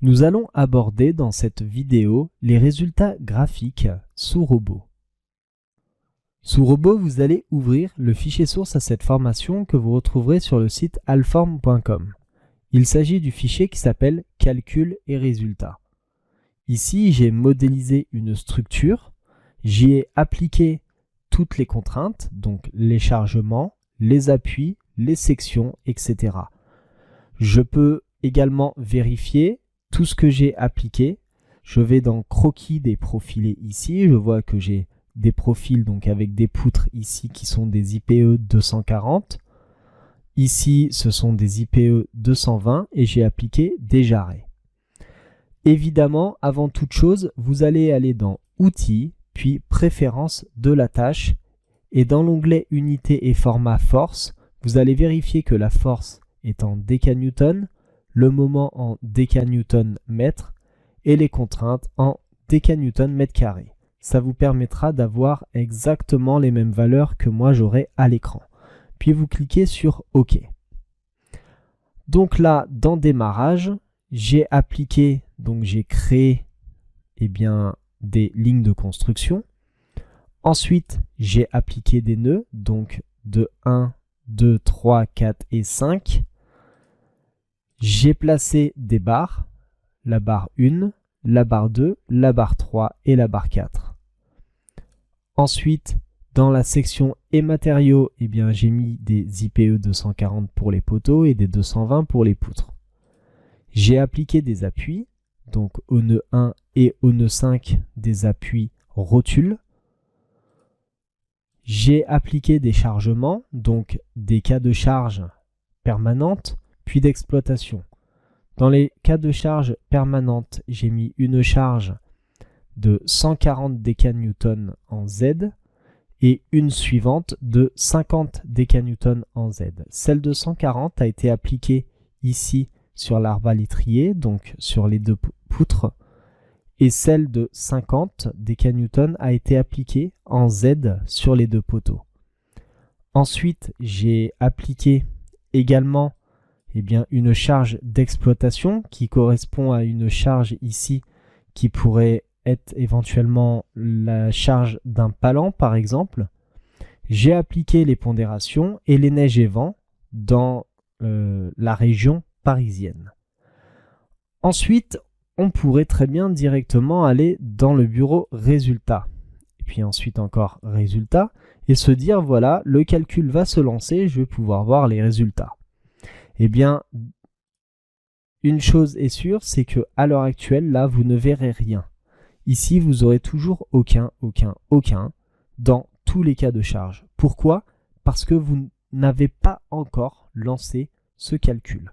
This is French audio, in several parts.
Nous allons aborder dans cette vidéo les résultats graphiques sous robot. Sous robot, vous allez ouvrir le fichier source à cette formation que vous retrouverez sur le site alform.com. Il s'agit du fichier qui s'appelle Calcul et résultats. Ici, j'ai modélisé une structure, j'y ai appliqué toutes les contraintes, donc les chargements, les appuis, les sections, etc. Je peux également vérifier tout ce que j'ai appliqué. Je vais dans croquis des profilés ici, je vois que j'ai des profils donc avec des poutres ici qui sont des IPE 240. Ici, ce sont des IPE 220 et j'ai appliqué des jarrets. Évidemment, avant toute chose, vous allez aller dans Outils, puis Préférences de la tâche et dans l'onglet Unité et format force, vous allez vérifier que la force est en décanewton, le moment en décanewton mètre et les contraintes en décanewton mètre carré. Ça vous permettra d'avoir exactement les mêmes valeurs que moi j'aurai à l'écran. Puis vous cliquez sur OK. Donc là, dans Démarrage, j'ai appliqué, donc j'ai créé des lignes de construction. Ensuite, j'ai appliqué des nœuds, donc de 1, 2, 3, 4 et 5. J'ai placé des barres, la barre 1, la barre 2, la barre 3 et la barre 4. Ensuite, dans la section et matériaux, j'ai mis des IPE 240 pour les poteaux et des 220 pour les poutres. J'ai appliqué des appuis, donc au nœud 1 et au nœud 5 des appuis rotules. J'ai appliqué des chargements, donc des cas de charge permanente, puis d'exploitation. Dans les cas de charge permanente, j'ai mis une charge de 140 décanewtons en Z et une suivante de 50 décanewtons en Z. Celle de 140 a été appliquée ici sur l'arbalètrier, donc sur les deux poutres, et celle de 50 décanewtons a été appliquée en Z sur les deux poteaux. Ensuite, j'ai appliqué également une charge d'exploitation qui correspond à une charge ici qui pourrait être éventuellement la charge d'un palan par exemple. J'ai appliqué les pondérations et les neiges et vents dans la région parisienne. Ensuite, on pourrait très bien directement aller dans le bureau résultats. Et puis ensuite encore résultats et se dire voilà, le calcul va se lancer, je vais pouvoir voir les résultats. Une chose est sûre, c'est que à l'heure actuelle, là, vous ne verrez rien. Ici, vous aurez toujours aucun dans tous les cas de charge. Pourquoi? Parce que vous n'avez pas encore lancé ce calcul.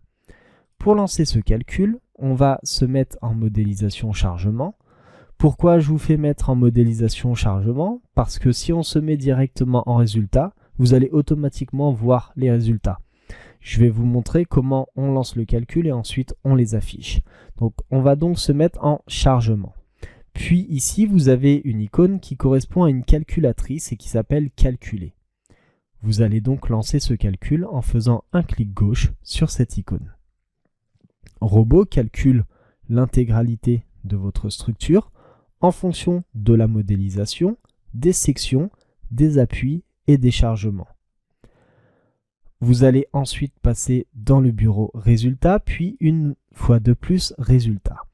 Pour lancer ce calcul, on va se mettre en modélisation chargement. Pourquoi je vous fais mettre en modélisation chargement? Parce que si on se met directement en résultat, vous allez automatiquement voir les résultats. Je vais vous montrer comment on lance le calcul et ensuite on les affiche. Donc on va donc se mettre en chargement. Puis ici, vous avez une icône qui correspond à une calculatrice et qui s'appelle Calculer. Vous allez donc lancer ce calcul en faisant un clic gauche sur cette icône. Robot calcule l'intégralité de votre structure en fonction de la modélisation, des sections, des appuis et des chargements. Vous allez ensuite passer dans le bureau résultats, puis une fois de plus résultats.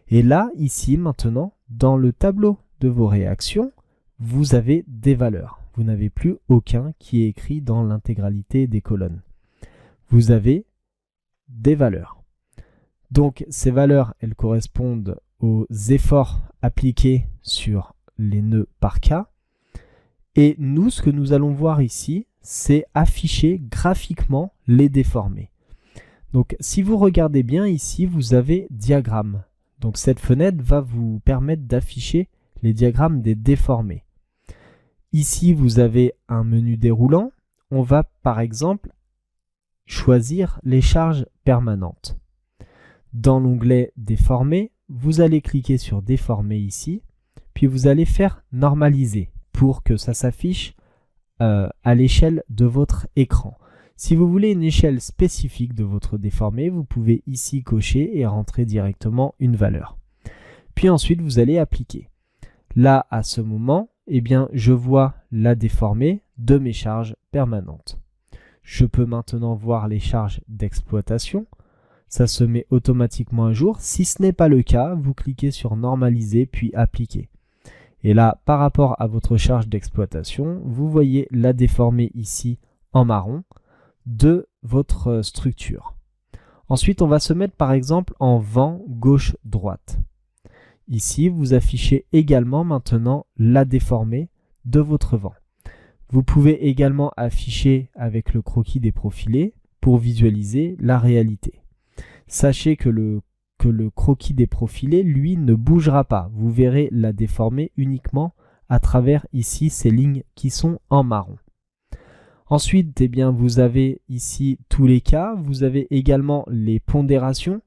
Et là, ici, maintenant, dans le tableau de vos réactions, vous avez des valeurs. Vous n'avez plus aucun qui est écrit dans l'intégralité des colonnes. Vous avez des valeurs. Donc, ces valeurs, elles correspondent aux efforts appliqués sur les nœuds par cas. Et nous, ce que nous allons voir ici, c'est afficher graphiquement les déformés. Donc, si vous regardez bien ici, vous avez diagramme. Donc cette fenêtre va vous permettre d'afficher les diagrammes des déformés. Ici, vous avez un menu déroulant. On va par exemple choisir les charges permanentes. Dans l'onglet Déformer, vous allez cliquer sur Déformer ici, puis vous allez faire Normaliser pour que ça s'affiche à l'échelle de votre écran. Si vous voulez une échelle spécifique de votre déformé, vous pouvez ici cocher et rentrer directement une valeur. Puis ensuite, vous allez appliquer. Là, à ce moment, eh bien, je vois la déformée de mes charges permanentes. Je peux maintenant voir les charges d'exploitation. Ça se met automatiquement à jour. Si ce n'est pas le cas, vous cliquez sur normaliser puis appliquer. Et là, par rapport à votre charge d'exploitation, vous voyez la déformée ici en marron de votre structure. Ensuite, on va se mettre par exemple en vent gauche-droite. Ici, vous affichez également maintenant la déformée de votre vent. Vous pouvez également afficher avec le croquis des profilés pour visualiser la réalité. Sachez que le croquis des profilés, lui, ne bougera pas. Vous verrez la déformée uniquement à travers ici ces lignes qui sont en marron. Ensuite, eh bien, vous avez ici tous les cas. Vous avez également les pondérations.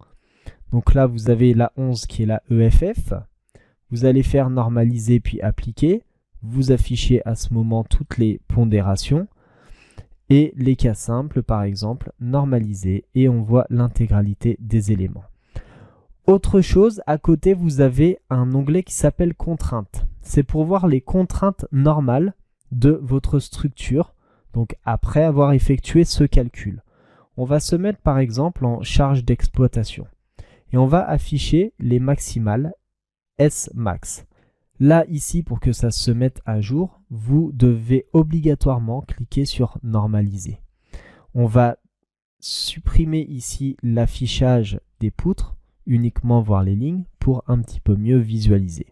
Donc là, vous avez la 11 qui est la EFF. Vous allez faire normaliser puis appliquer. Vous affichez à ce moment toutes les pondérations. Et les cas simples, par exemple, normaliser. Et on voit l'intégralité des éléments. Autre chose, à côté, vous avez un onglet qui s'appelle contraintes. C'est pour voir les contraintes normales de votre structure. Donc après avoir effectué ce calcul. On va se mettre par exemple en charge d'exploitation. Et on va afficher les maximales S max. Là, ici, pour que ça se mette à jour, vous devez obligatoirement cliquer sur normaliser. On va supprimer ici l'affichage des poutres, uniquement voir les lignes pour un petit peu mieux visualiser.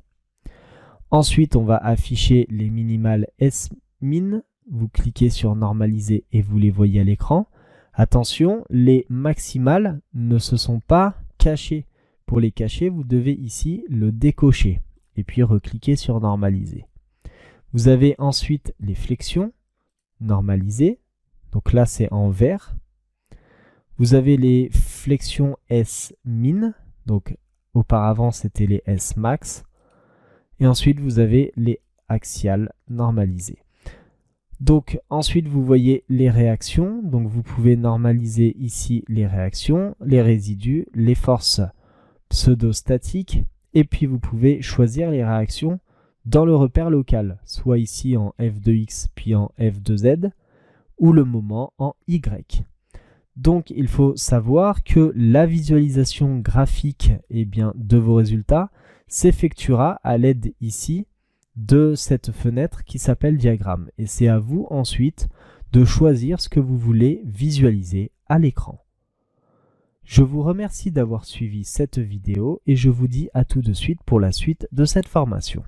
Ensuite, on va afficher les minimales S min. Vous cliquez sur normaliser et vous les voyez à l'écran. Attention, les maximales ne se sont pas cachées. Pour les cacher, vous devez ici le décocher et puis recliquer sur normaliser. Vous avez ensuite les flexions, normaliser. Donc là, c'est en vert. Vous avez les flexions S min. Donc auparavant, c'était les S max. Et ensuite, vous avez les axiales normalisées. Donc ensuite vous voyez les réactions, donc vous pouvez normaliser ici les réactions, les résidus, les forces pseudo-statiques et puis vous pouvez choisir les réactions dans le repère local, soit ici en F2X puis en F2Z ou le moment en Y. Donc il faut savoir que la visualisation graphique de vos résultats s'effectuera à l'aide ici de cette fenêtre qui s'appelle diagramme. Et c'est à vous ensuite de choisir ce que vous voulez visualiser à l'écran. Je vous remercie d'avoir suivi cette vidéo et je vous dis à tout de suite pour la suite de cette formation.